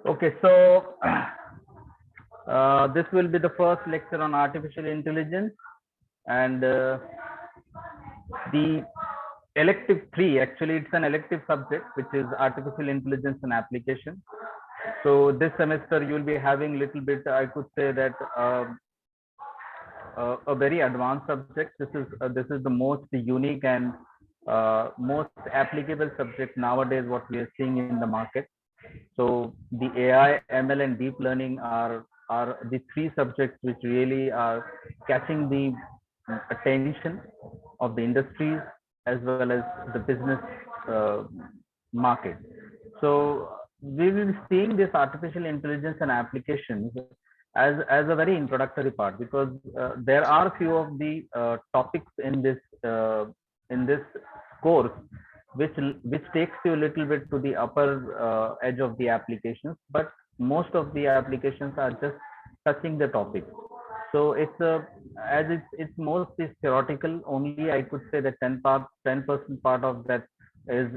Okay, so this will be the first lecture on artificial intelligence, and the elective 3, actually it's an elective subject, which is artificial intelligence and application. So this semester you will be having little bit, I could say that a very advanced subject. This is the most unique and most applicable subject nowadays what we are seeing in the market. So the AI, ML, and deep learning are the three subjects which really are catching the attention of the industries as well as the business uh, market. So we will be seeing this artificial intelligence and applications as a very introductory part, because there are few of the topics in this course which takes you a little bit to the upper edge of the applications, but most of the applications are just touching the topic. So as it's mostly theoretical only. I could say that 10% part of that is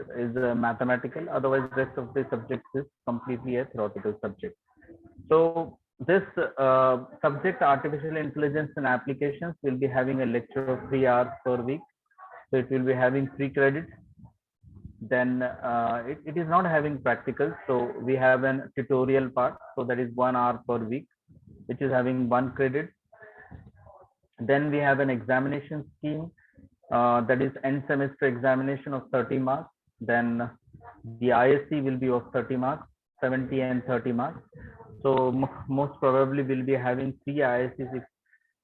mathematical. Otherwise, rest of the subjects is completely a theoretical subject. So this subject, artificial intelligence and applications, will be having a lecture of 3 hours per week. So it will be having 3 credits. Then it is not having practical. So we have an tutorial part. So that is 1 hour per week, which is having 1 credit. Then we have an examination scheme, that is end semester examination of 30 marks. Then the ISC will be of 30 marks, 70 and 30 marks. So most probably we'll be having 3 ISCs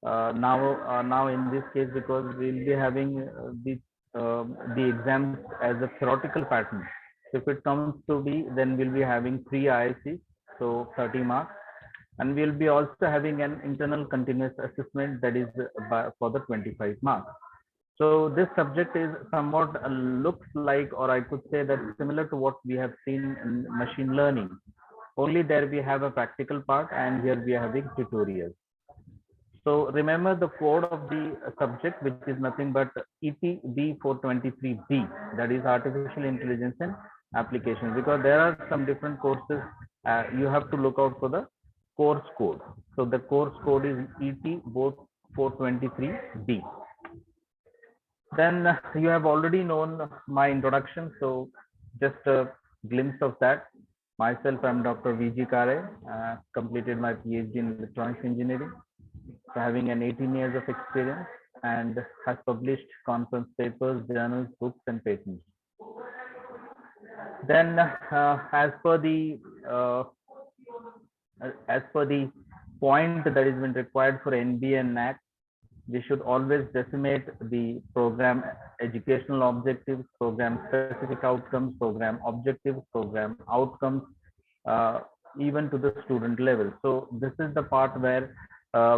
now in this case, because we'll be having the exams as a theoretical pattern. So if it comes to be, then we'll be having 3 ISCs, so 30 marks, and we'll be also having an internal continuous assessment, that is for the 25 marks. So this subject is somewhat looks like, or I could say that similar to what we have seen in machine learning. Only there we have a practical part, and here we are having tutorials. So remember the code of the subject, which is nothing but ETB 423B, that is artificial intelligence and applications, because there are some different courses. You have to look out for the course code. So the course code is ET 423B. Then you have already known my introduction, so just a glimpse of that. Myself, I'm Dr. VG Kare, completed my PhD in electronics engineering, so having an 18 years of experience, and has published conference papers, journals, books, and patents. Then as per the point that is been required for NBA and NAC, we should always decimate the program educational objectives, program specific outcomes, program objectives, program outcomes, even to the student level. So this is the part where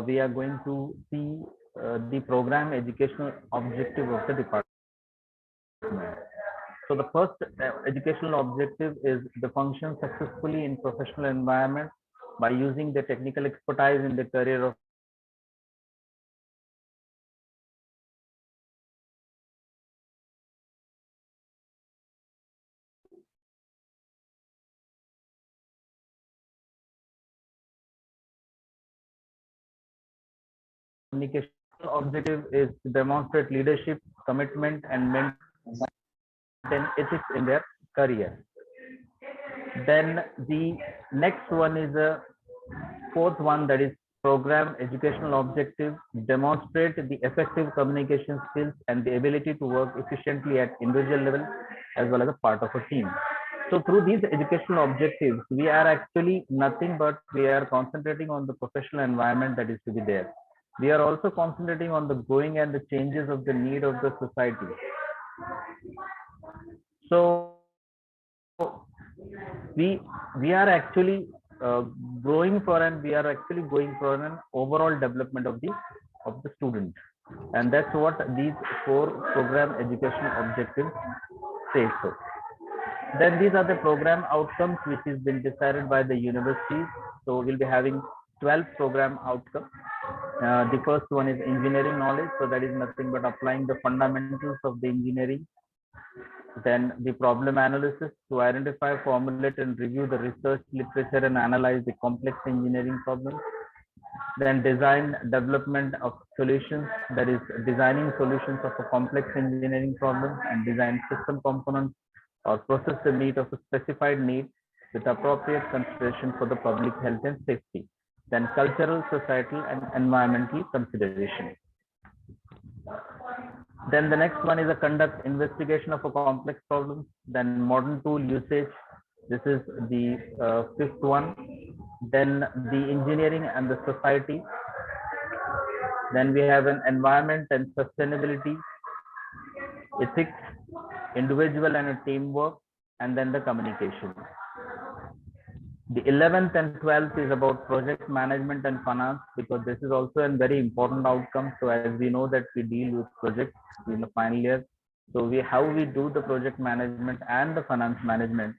we are going to see the program educational objective of the department. So the first educational objective is the function successfully in professional environment by using the technical expertise in the career of communication. Objective is to demonstrate leadership, commitment, and maintain ethics in their career. Then the next one is a fourth one, that is program educational objective, demonstrate the effective communication skills and the ability to work efficiently at individual level as well as a part of a team. So through these educational objectives, we are actually nothing but we are concentrating on the professional environment that is to be there. We are also concentrating on the growing and the changes of the need of the society. So we are actually growing for, and we are actually going for an overall development of the student, and that's what these 4 program educational objectives say. So then these are the program outcomes which has been decided by the universities. So we'll be having 12 program outcomes. The first one is engineering knowledge. So that is nothing but applying the fundamentals of the engineering. Then the problem analysis to identify, formulate, and review the research literature and analyze the complex engineering problems. Then design development of solutions, that is designing solutions of a complex engineering problem and design system components or process the need of a specified need with appropriate consideration for the public health and safety. Then cultural, societal, and environmental consideration. Then the next one is a conduct investigation of a complex problem. Then modern tool usage. This is the fifth one. Then the engineering and the society. Then we have an environment and sustainability, ethics, individual and a teamwork, and then the communication. The 11th and 12th is about project management and finance, because this is also a very important outcome. So as we know that we deal with projects in the final year, so how we do the project management and the finance management,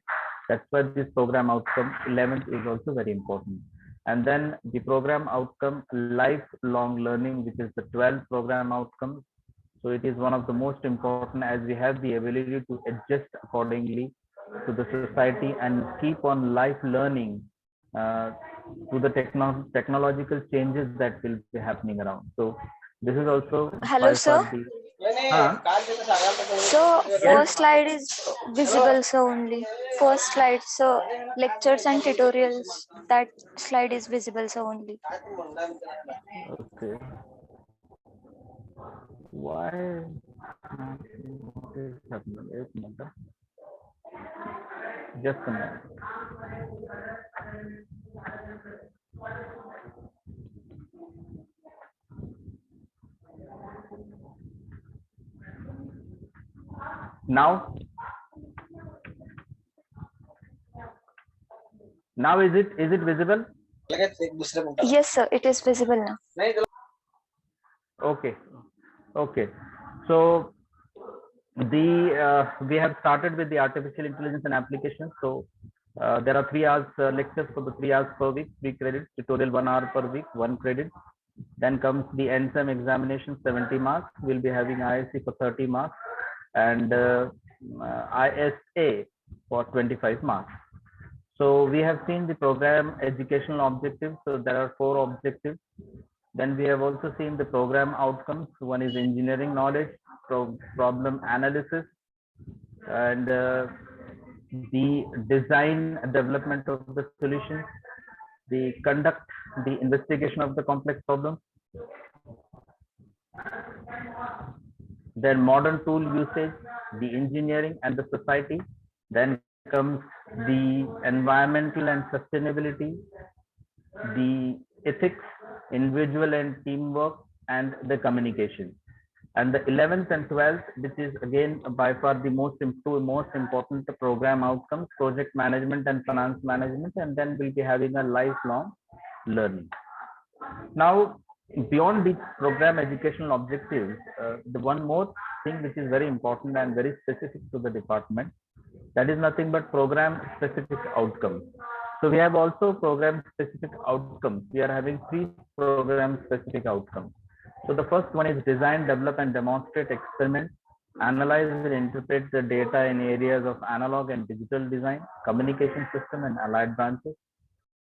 that's why this program outcome 11th is also very important. And then the program outcome lifelong learning, which is the 12th program outcome. So it is one of the most important, as we have the ability to adjust accordingly to the society and keep on life learning to the technological changes that will be happening around. So this is also Hello, sir. So first slide is visible, so only first slide, so lectures and tutorials, that slide is visible, so only. Okay. Why? What is happening? Just a minute. Now is it visible? Yes, sir, it is visible now. Okay. So we have started with the artificial intelligence and applications. So there are 3 hours lectures for the 3 hours per week, 3 credits, tutorial 1 hour per week, 1 credit. Then comes the NSEM examination, 70 marks. We'll be having ISC for 30 marks and ISA for 25 marks. So we have seen the program educational objectives. So there are 4 objectives. Then we have also seen the program outcomes. One is engineering knowledge, problem analysis, and the design development of the solutions, the conduct, the investigation of the complex problems, then modern tool usage, the engineering and the society. Then comes the environmental and sustainability, the ethics, individual and teamwork, and the communication. And the 11th and 12th, which is again by far the most important program outcomes, project management and finance management, and then we'll be having a lifelong learning. Now, beyond the program educational objectives, the one more thing which is very important and very specific to the department, that is nothing but program specific outcomes. So we have also program specific outcomes. We are having 3 program specific outcomes. So the first one is design, develop, and demonstrate experiment, analyze and interpret the data in areas of analog and digital design, communication system, and allied branches.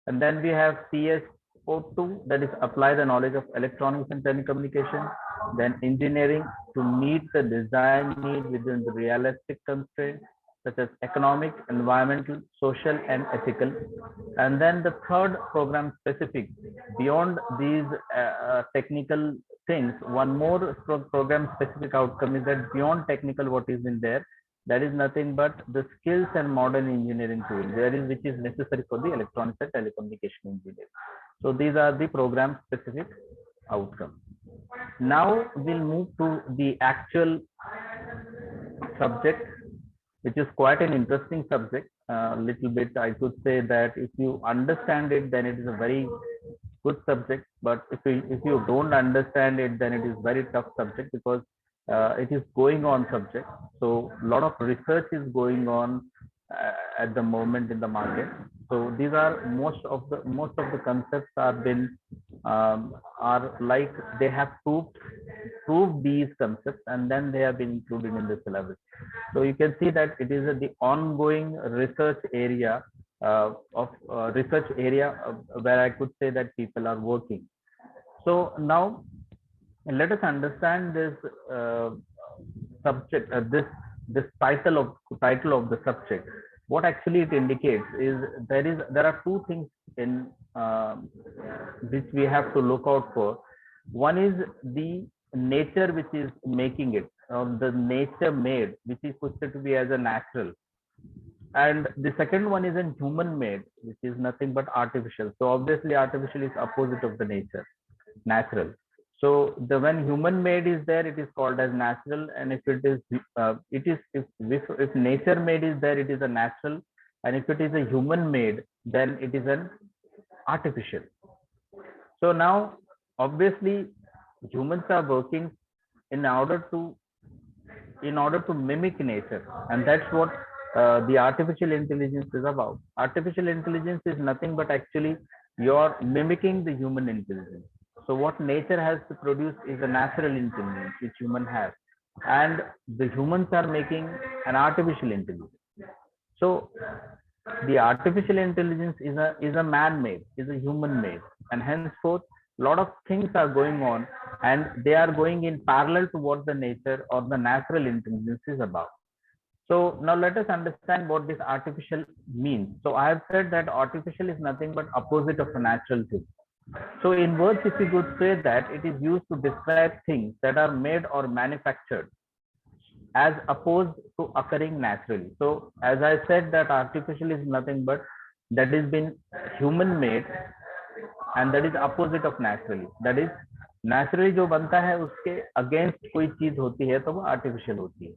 And then we have CS02, that is apply the knowledge of electronics and telecommunication. Then engineering, to meet the design need within the realistic constraints, such as economic, environmental, social, and ethical. And then the third program specific, beyond these technical things, one more program specific outcome is that beyond technical what is in there, that is nothing but the skills and modern engineering tools, which is necessary for the electronics and telecommunication engineering. So these are the program specific outcomes. Now we'll move to the actual subject, which is quite an interesting subject. Little bit, I could say that if you understand it, then it is a very good subject. But if you don't understand it, then it is very tough subject, because it is going on subject. So a lot of research is going on at the moment in the market. So these are most of the concepts are been are like they have proved these concepts and then they have been included in the syllabus. So you can see that it is the ongoing research area where I could say that people are working. So now let us understand this subject, this title of the subject. What actually it indicates is there are two things in which we have to look out for. One is the nature which is making it, the nature made, which is considered to be as a natural, and the second one is a human made, which is nothing but artificial. So obviously artificial is opposite of the nature, natural. So the when human made is there, it is called as natural, and if it is if nature made is there, it is a natural, and if it is a human made, then it is an artificial. So now obviously humans are working in order to mimic nature, and that's what the artificial intelligence is about. Artificial intelligence is nothing but actually you're mimicking the human intelligence. So what nature has to produce is a natural intelligence which human has, and the humans are making an artificial intelligence. So the artificial intelligence is a man-made, is a human-made, and henceforth a lot of things are going on, and they are going in parallel to what the nature or the natural intelligence is about. So now let us understand what this artificial means. So I have said that artificial is nothing but opposite of a natural thing. So in words, if we could say that it is used to describe things that are made or manufactured as opposed to occurring naturally. So as I said that artificial is nothing but that is been human made, and that is opposite of naturally. That is naturally जो बनता है उसके against कोई चीज होती है तो वो artificial होती है.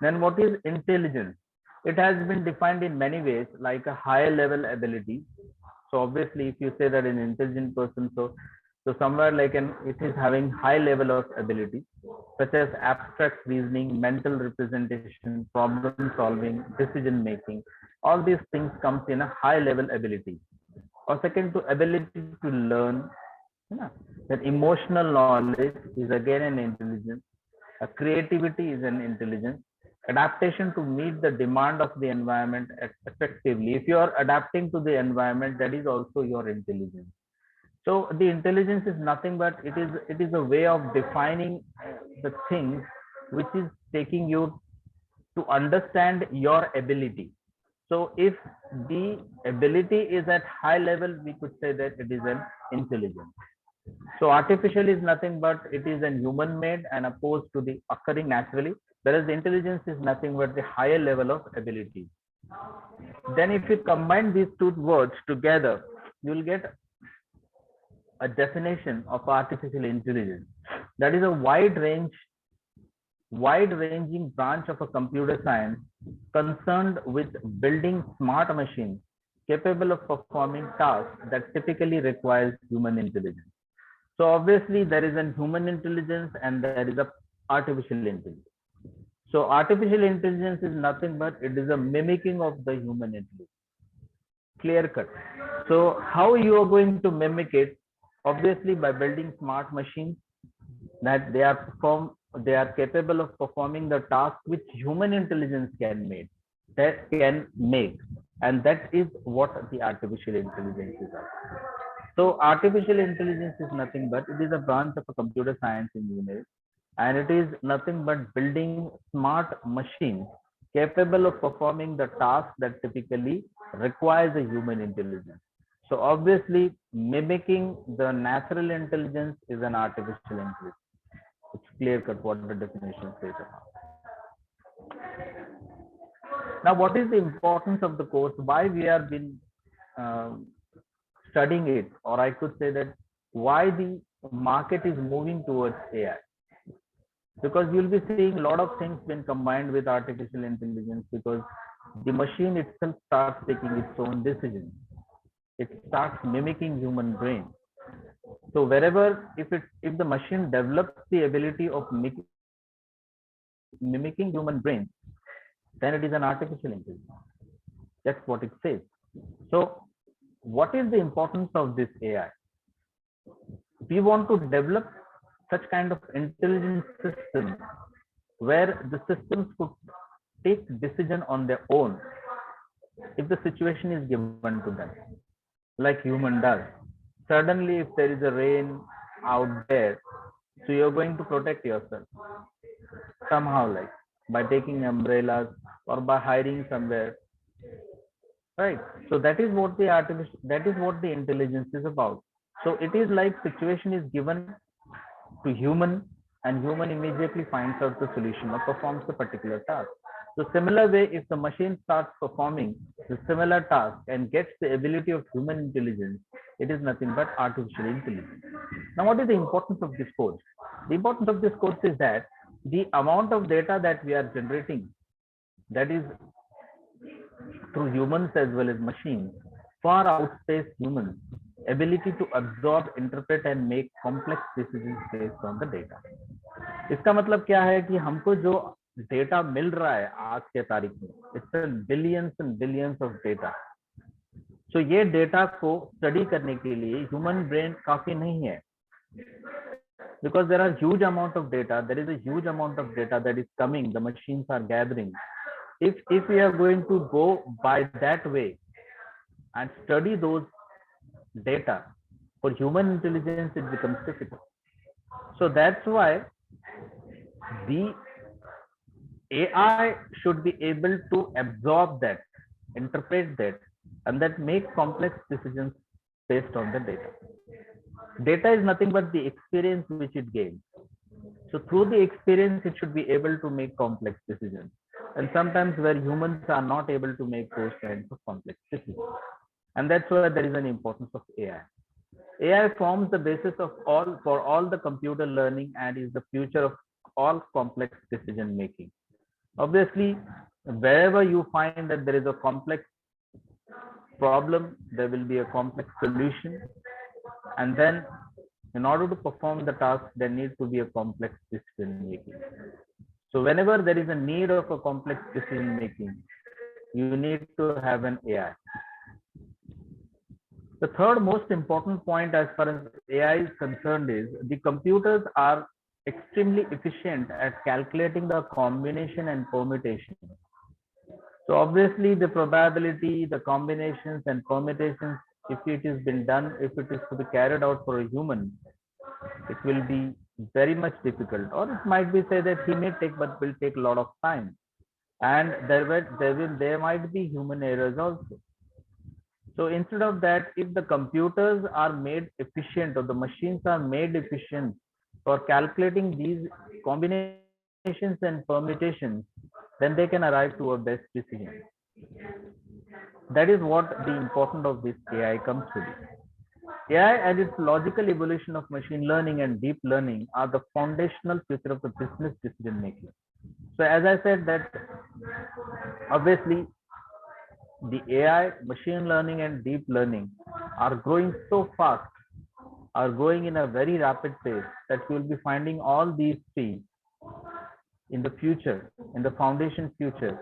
Then what is intelligence? It has been defined in many ways, like a high level ability. So obviously, if you say that an intelligent person, so somewhere like it is having high level of ability, such as abstract reasoning, mental representation, problem solving, decision making. All these things comes in a high level ability. Or second, to ability to learn. Then emotional knowledge is again an intelligence. Creativity is an intelligence. Adaptation to meet the demand of the environment effectively. If you are adapting to the environment, that is also your intelligence. So the intelligence is nothing but it is a way of defining the things which is taking you to understand your ability. So if the ability is at high level, we could say that it is an intelligence. So artificial is nothing but it is a human made and opposed to the occurring naturally, whereas the intelligence is nothing but the higher level of ability. Then if you combine these two words together, you will get a definition of artificial intelligence. That is a wide-ranging branch of a computer science concerned with building smart machines capable of performing tasks that typically requires human intelligence. So obviously there is a human intelligence and there is a artificial intelligence. So artificial intelligence is nothing but it is a mimicking of the human intelligence. Clear cut. So how you are going to mimic it? Obviously by building smart machines that they are capable of performing the task which human intelligence can make. And that is what the artificial intelligence is about. So artificial intelligence is nothing but it is a branch of a computer science engineering, and it is nothing but building smart machines capable of performing the task that typically requires a human intelligence. So obviously mimicking the natural intelligence is an artificial intelligence. It's clear cut what the definition says about. Now what is the importance of the course? Why we have been studying it, or I could say that why the market is moving towards AI? Because you'll be seeing a lot of things been combined with artificial intelligence, because the machine itself starts taking its own decisions. It starts mimicking human brain. So wherever if the machine develops the ability of mimicking human brain, then it is an artificial intelligence. That's what it says. So what is the importance of this AI? We want to develop such kind of intelligent systems where the systems could take decision on their own if the situation is given to them, like human does. Suddenly, if there is a rain out there, so you're going to protect yourself somehow, like by taking umbrellas or by hiding somewhere, right? So that is what the artificial, that is what the intelligence is about. So it is like situation is given to human, and human immediately finds out the solution or performs a particular task. So similar way, if the machine starts performing the similar task and gets the ability of human intelligence, it is nothing but artificial intelligence. Now, what is the importance of this course? The importance of this course is that the amount of data that we are generating, that is through humans as well as machines, far outpace humans ability to absorb, interpret and make complex decisions based on the data. इसका मतलब क्या है कि हमको जो data मिल रहा है आज के तारीख में, it's billions and billions of data. So ये डेटा को स्टडी करने के लिए ह्यूमन ब्रेन काफी नहीं है, because there are huge amount of data, there is a huge amount of data that is coming, the machines are gathering. If we are going to go by that way and study those data, for human intelligence it becomes difficult. So that's why the AI should be able to absorb that, interpret that, and that make complex decisions based on the data. Data is nothing but the experience which it gains. So through the experience, it should be able to make complex decisions. And sometimes where humans are not able to make those kinds of complex decisions. And that's why there is an importance of AI. AI forms the basis of all the computer learning and is the future of all complex decision making. Obviously, wherever you find that there is a complex problem, there will be a complex solution. And then in order to perform the task, there needs to be a complex decision making. So whenever there is a need of a complex decision making, you need to have an AI. The third most important point as far as AI is concerned is the computers are extremely efficient at calculating the combination and permutation. So obviously the probability, the combinations and permutations, if it is been done, if it is to be carried out for a human, it will be very much difficult, or it might be said that he may take, but will take a lot of time. And there might be human errors also. So instead of that, if the computers are made efficient or the machines are made efficient for calculating these combinations and permutations, then they can arrive to a best decision. That is what the importance of this AI comes to be. AI and its logical evolution of machine learning and deep learning are the foundational feature of the business decision making. So as I said that obviously the AI, machine learning and deep learning are growing so fast, are growing in a very rapid pace that you will be finding all these three in the future, in the foundation future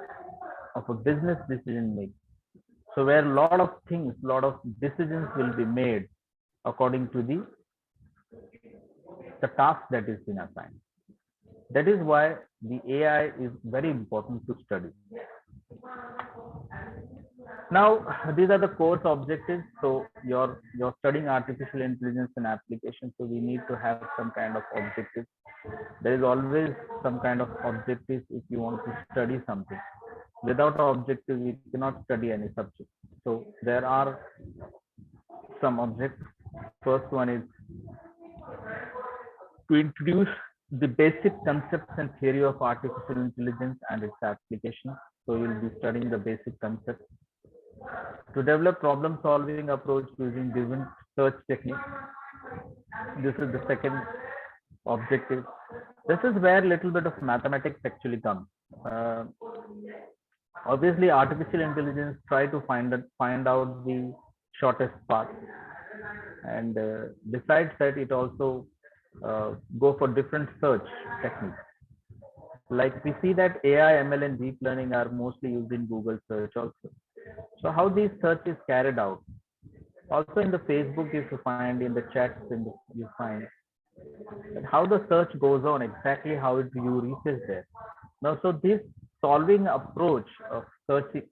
of a business decision making. So where a lot of things, a lot of decisions will be made according to the task that is been assigned. That is why the AI is very important to study. Now, these are the course objectives. So you're studying artificial intelligence and applications. So we need to have some kind of objectives. There is always some kind of objectives if you want to study something. Without objective, we cannot study any subject. So there are some objectives. First one is to introduce the basic concepts and theory of artificial intelligence and its application. So you'll be studying the basic concepts. To develop problem solving approach using different search techniques. This is the second objective. This is where little bit of mathematics actually comes. Obviously, artificial intelligence try to find out the shortest path, and besides that, it also go for different search techniques. Like we see that AI, ML, and deep learning are mostly used in Google search also. So how these search is carried out? Also in the Facebook, if you find in the chats, you find that how the search goes on, exactly how you reaches there. Now, so this solving approach of search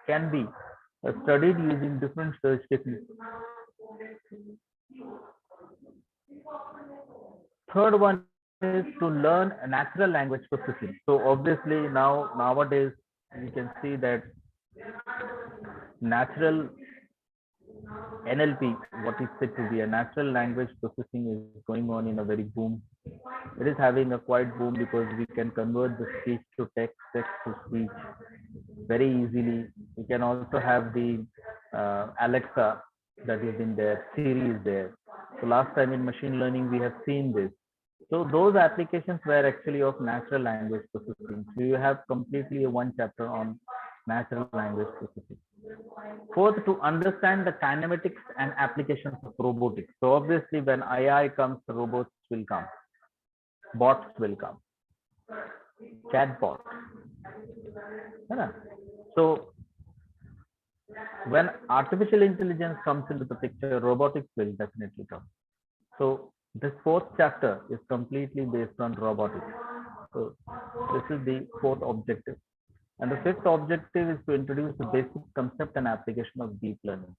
can be studied using different search techniques. Third one is to learn natural language processing. So obviously nowadays you can see that natural NLP, what is said to be a natural language processing, is going on in a very boom. It is having a quite boom because we can convert the speech to text, text to speech very easily. We can also have the Alexa that is in there, Siri is there. So last time in machine learning, we have seen this. So those applications were actually of natural language processing. So you have completely one chapter on natural language processing. Fourth, to understand the kinematics and applications of robotics. So obviously when AI comes, robots will come, bots will come, chatbot. Yeah. So when artificial intelligence comes into the picture, robotics will definitely come. So this fourth chapter is completely based on robotics. So this is the fourth objective. And the fifth objective is to introduce the basic concept and application of deep learning.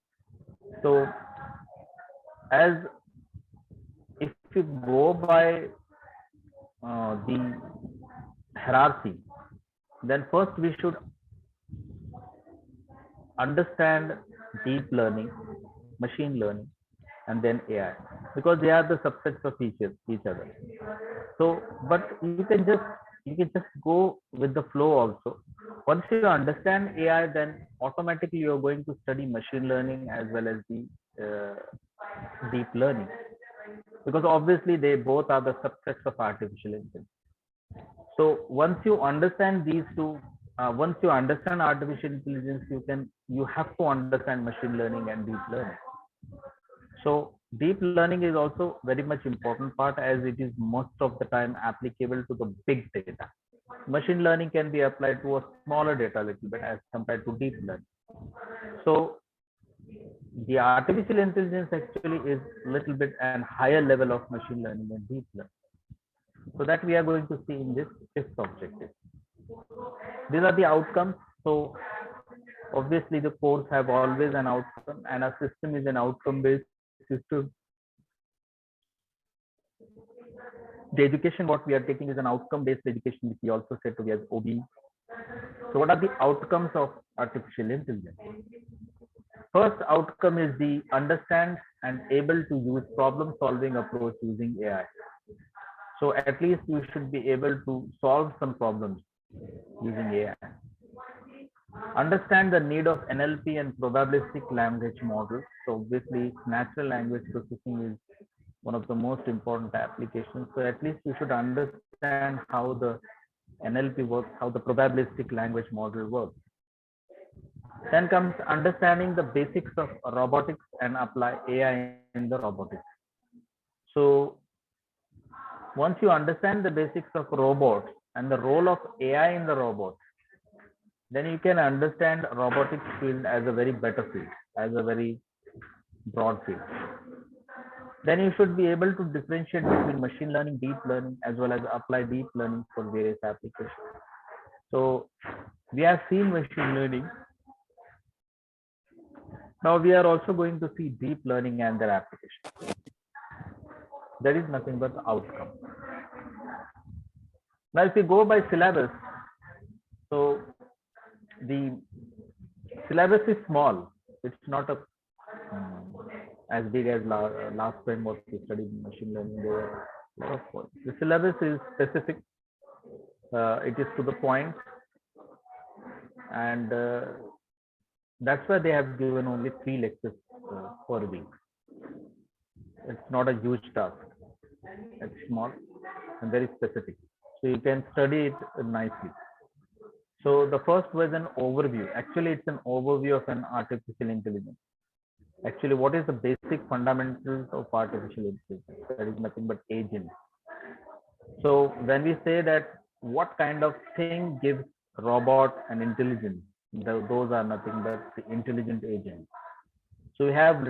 So as if you go by the hierarchy, then first we should understand deep learning, machine learning, and then AI, because they are the subsets of each other. So, but you can just go with the flow also. Once you understand AI, then automatically you are going to study machine learning as well as the deep learning, because obviously they both are the subsets of artificial intelligence. So once you understand these two, once you understand artificial intelligence, you have to understand machine learning and deep learning. So deep learning is also very much important part, as it is most of the time applicable to the big data. Machine learning can be applied to a smaller data a little bit as compared to deep learning. So the artificial intelligence actually is a little bit and higher level of machine learning and deep learning. So that we are going to see in this fifth objective. These are the outcomes. So obviously the course have always an outcome, and our system is an outcome based system. The education what we are taking is an outcome based education, which we also said to be as OBE. So what are the outcomes of artificial intelligence? First outcome is the understand and able to use problem solving approach using AI. So at least you should be able to solve some problems using AI. Understand the need of NLP and probabilistic language models. So obviously natural language processing is one of the most important applications. So at least you should understand how the NLP works, how the probabilistic language model works. Then comes understanding the basics of robotics and apply AI in the robotics. So once you understand the basics of robots and the role of AI in the robot, then you can understand robotics field as a very better field, as a very broad field. Then you should be able to differentiate between machine learning, deep learning, as well as apply deep learning for various applications. So we have seen machine learning. Now we are also going to see deep learning and their application. That is nothing but the outcome. Now if you go by syllabus, so the syllabus is small. It's not as big as last time what we studied in machine learning. There were a lot of points. The syllabus is specific. It is to the point, and that's why they have given only 3 lectures per week. It's not a huge task. It's small and very specific. So you can study it nicely. So the first was an overview. Actually, it's an overview of an artificial intelligence. Actually, what is the basic fundamentals of artificial intelligence? That is nothing but agent. So when we say that what kind of thing gives robot an intelligence, those are nothing but the intelligent agent. So we have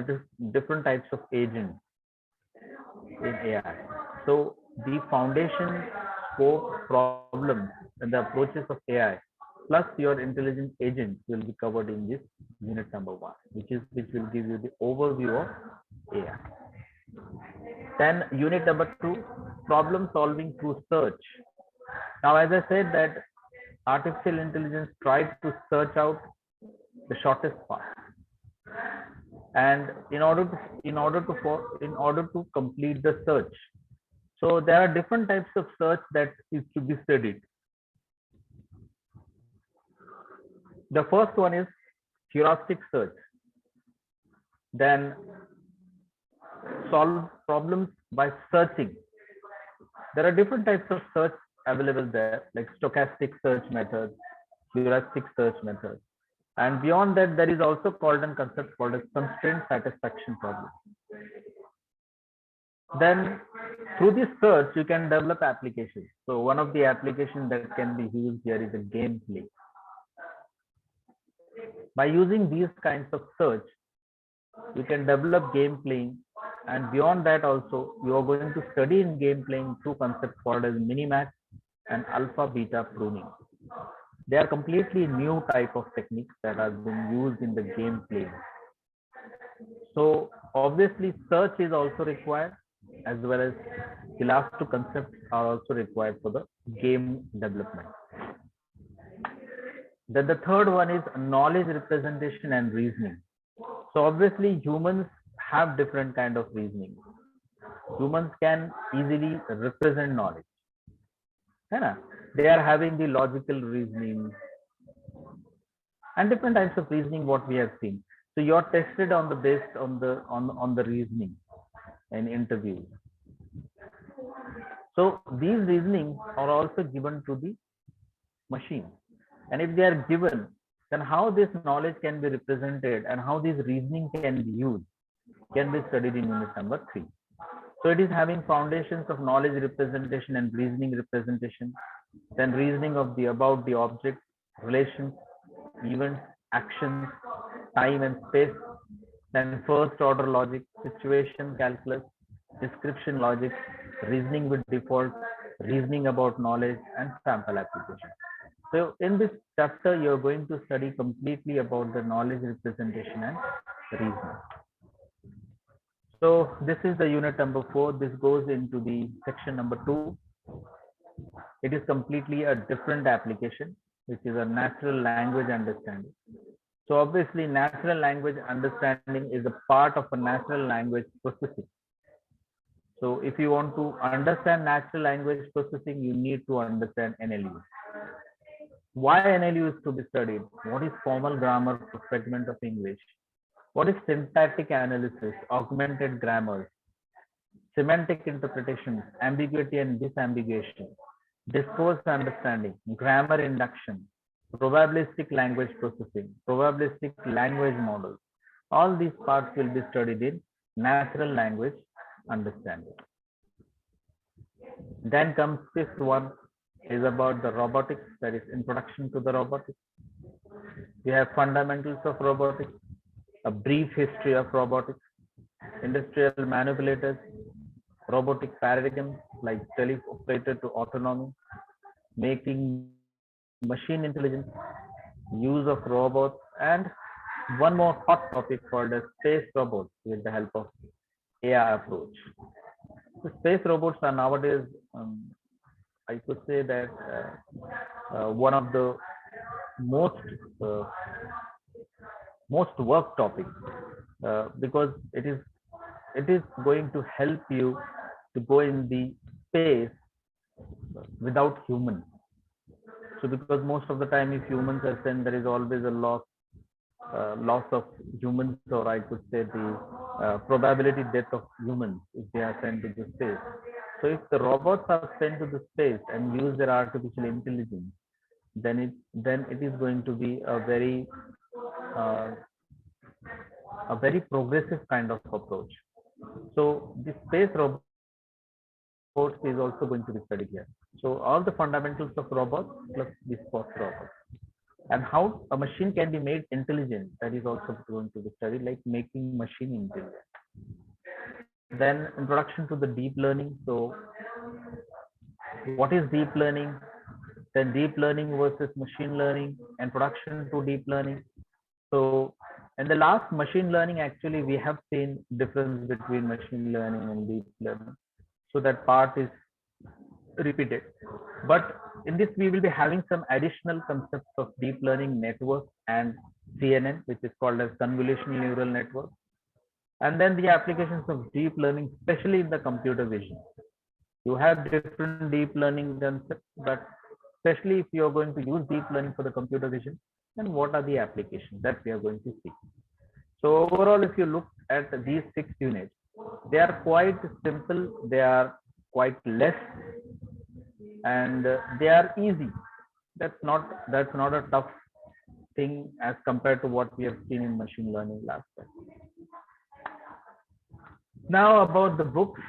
different types of agents in AI. So the foundation, scope, problems, and the approaches of AI, plus your intelligent agent will be covered in this unit number 1, which will give you the overview of AI. Then unit number 2, problem solving through search. Now, as I said that artificial intelligence tried to search out the shortest path, and in order to complete the search, so there are different types of search that is to be studied. The first one is heuristic search, then solve problems by searching. There are different types of search available there, like stochastic search methods, heuristic search methods. And beyond that, there is also called a concept called as constraint satisfaction problem. Then through this search, you can develop applications. So one of the applications that can be used here is a gameplay. By using these kinds of search, you can develop game playing, and beyond that also, you are going to study in game playing through concepts called as minimax and alpha beta pruning. They are completely new type of techniques that are being used in the game playing. So obviously search is also required, as well as the last two concepts are also required for the game development. Then the third one is knowledge representation and reasoning. So obviously humans have different kind of reasoning. Humans can easily represent knowledge. They are having the logical reasoning and different types of reasoning what we have seen. So you're tested on the based on the reasoning in interviews. So these reasonings are also given to the machine. And if they are given, then how this knowledge can be represented and how this reasoning can be used can be studied in unit number 3. So it is having foundations of knowledge representation and reasoning representation, then reasoning of the about the object, relations, events, actions, time and space, then first order logic, situation calculus, description logic, reasoning with default, reasoning about knowledge, and sample application. So in this chapter, you're going to study completely about the knowledge representation and reasoning. So this is the unit number 4. This goes into the section number 2. It is completely a different application, which is a natural language understanding. So obviously natural language understanding is a part of a natural language processing. So if you want to understand natural language processing, you need to understand NLU. Why NLU is to be studied? What is formal grammar for fragment of English? What is syntactic analysis, augmented grammars, semantic interpretation, ambiguity and disambiguation, discourse understanding, grammar induction, probabilistic language processing, probabilistic language models. All these parts will be studied in natural language understanding. Then comes fifth one is about the robotics, that is introduction to the robotics. We have fundamentals of robotics, a brief history of robotics, industrial manipulators, robotic paradigms like teleoperator to autonomy, making machine intelligence, use of robots, and one more hot topic called as space robots with the help of AI approach. So space robots are nowadays, I could say that one of the most work topics because it is going to help you to go in the space without humans. So because most of the time if humans are sent, there is always a loss of humans, or I could say the probability death of humans if they are sent to the space. So if the robots are sent to the space and use their artificial intelligence, then it is going to be a very progressive kind of approach. So the space robots is also going to be studied here. So all the fundamentals of robots plus the sports robots. and how a machine can be made intelligent. That is also going to be studied, like making machine intelligent. Then introduction to the deep learning. So what is deep learning? Then deep learning versus machine learning, introduction to deep learning. So in the last machine learning, actually, we have seen difference between machine learning and deep learning. So that part is repeated. But in this, we will be having some additional concepts of deep learning network and CNN, which is called as convolutional neural network. And then the applications of deep learning, especially in the computer vision. You have different deep learning concepts, but especially if you are going to use deep learning for the computer vision, then what are the applications that we are going to see? So overall, if you look at these 6 units, they are quite simple, they are quite less, and they are easy. That's not a tough thing as compared to what we have seen in machine learning last time. Now about the books.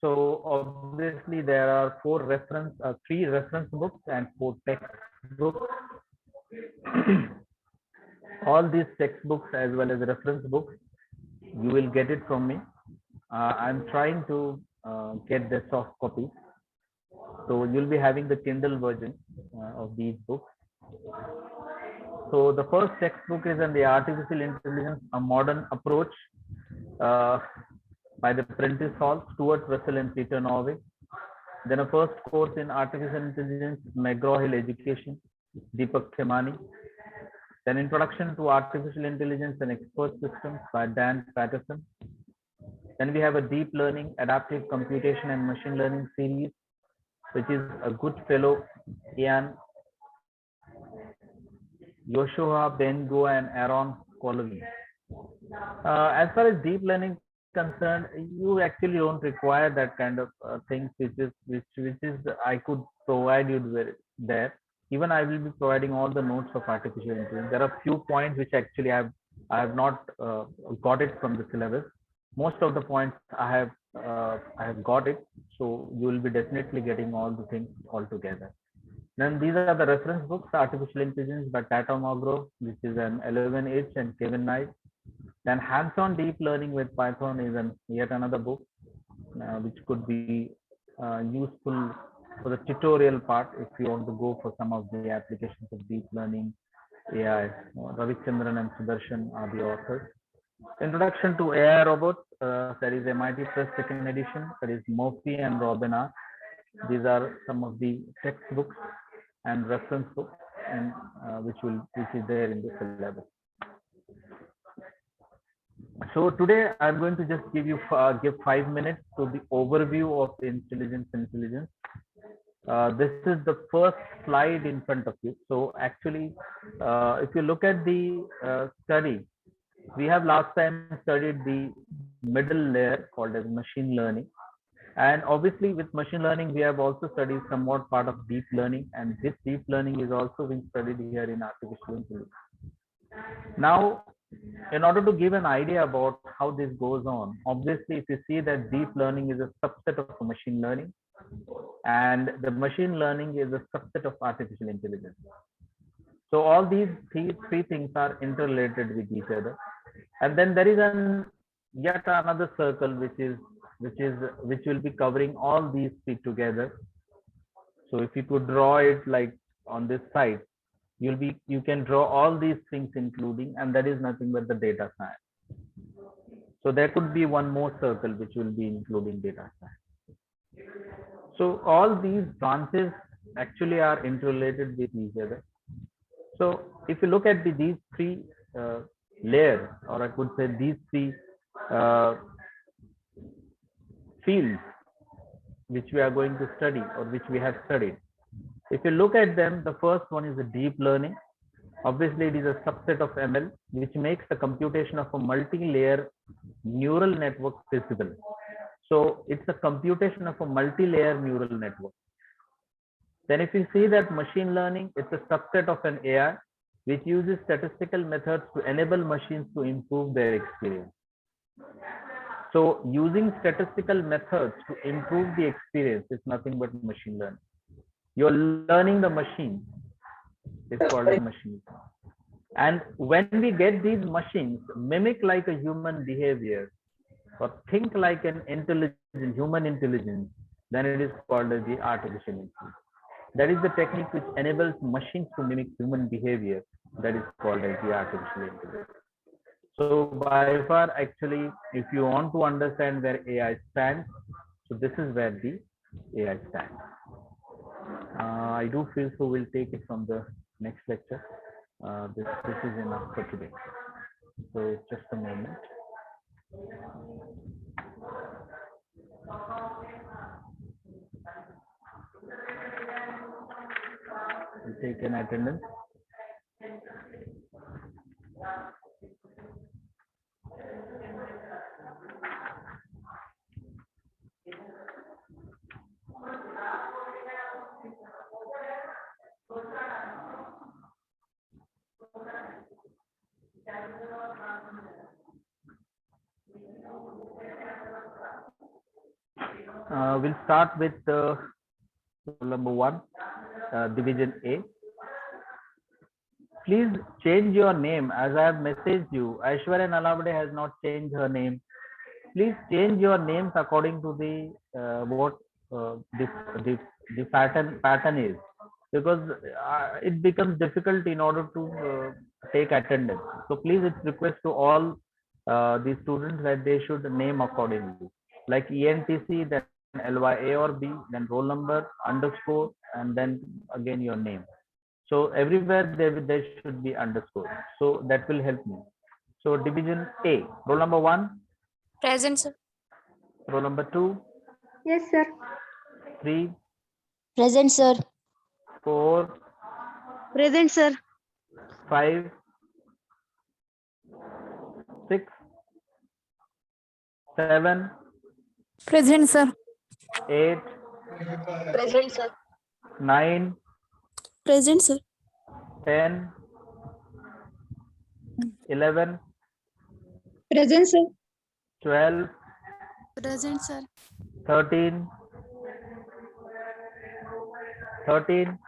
So obviously there are three reference books and 4 textbooks. All these textbooks as well as reference books, you will get it from me. I'm trying to get the soft copy. So you'll be having the Kindle version of these books. So the first textbook is on the artificial intelligence, a modern approach, uh, by the Prentice Hall, Stuart Russell and Peter Norway. Then a first course in artificial intelligence, McGraw-Hill Education, Deepak Khemani. Then introduction to artificial intelligence and expert systems by Dan Patterson. Then we have a deep learning, adaptive computation and machine learning series, which is a good fellow, Ian Yoshua Bengo and Aaron Colvin. As far as deep learning concerned, you actually don't require that kind of things, which is I could provide you there. Even I will be providing all the notes of artificial intelligence. There are few points which actually I have not got it from the syllabus. Most of the points I have got it, so you will be definitely getting all the things all together. Then these are the reference books: Artificial Intelligence by Tata Mogro, which is an 11H, and Kevin Knight. Then Hands-on Deep Learning with Python is yet another book, which could be useful for the tutorial part if you want to go for some of the applications of deep learning, AI. Ravichandran and Sudarshan are the authors. Introduction to AI Robots, that is MIT Press second edition, that is Murphy and Robin R. These are some of the textbooks and reference books, and which is there in the syllabus. So today I'm going to just give 5 minutes to the overview of intelligence. This is the first slide in front of you. So actually, if you look at the study, we have last time studied the middle layer called as machine learning. And obviously with machine learning, we have also studied somewhat part of deep learning, and this deep learning is also being studied here in artificial intelligence. Now, in order to give an idea about how this goes on, obviously, if you see that deep learning is a subset of machine learning, and the machine learning is a subset of artificial intelligence. So all these three things are interrelated with each other. And then there is yet another circle which will be covering all these three together. So if you could draw it like on this side, you can draw all these things including, and that is nothing but the data science. So there could be one more circle which will be including data science. So all these branches actually are interrelated with each other. So if you look at these three layers, or I could say these three fields which we are going to study or which we have studied. If you look at them, the first one is the deep learning. Obviously, it is a subset of ML, which makes the computation of a multi-layer neural network feasible. So it's a computation of a multi-layer neural network. Then if you see that machine learning, it's a subset of an AI, which uses statistical methods to enable machines to improve their experience. So using statistical methods to improve the experience is nothing but machine learning. You're learning the machine. It's called as machine. And when we get these machines mimic like a human behavior or think like an human intelligence, then it is called as the artificial intelligence. That is the technique which enables machines to mimic human behavior. That is called as the artificial intelligence. So by far, actually, if you want to understand where AI stands, so this is where the AI stands. I do feel so we'll take it from the next lecture. This is enough for today. So just a moment. We'll take an attendance. We'll start with number 1, division A. Please change your name as I have messaged you. Aishwarya Nalabade has not changed her name. Please change your names according to the what the pattern is, because it becomes difficult in order to take attendance. So please, it's request to all the students that they should name accordingly, like ENTC, then LYA or B, then roll number, underscore, and then again your name. So everywhere there should be underscore. So that will help me. So division A, roll number 1. Present, sir. Roll number 2. Yes, sir. 3. Present, sir. 4. Present, sir. 5. 6. 7. Present, sir. 8. Present, sir. 9. Present, sir. 10. 11. Present, sir. 12. Present, sir. 13. 13.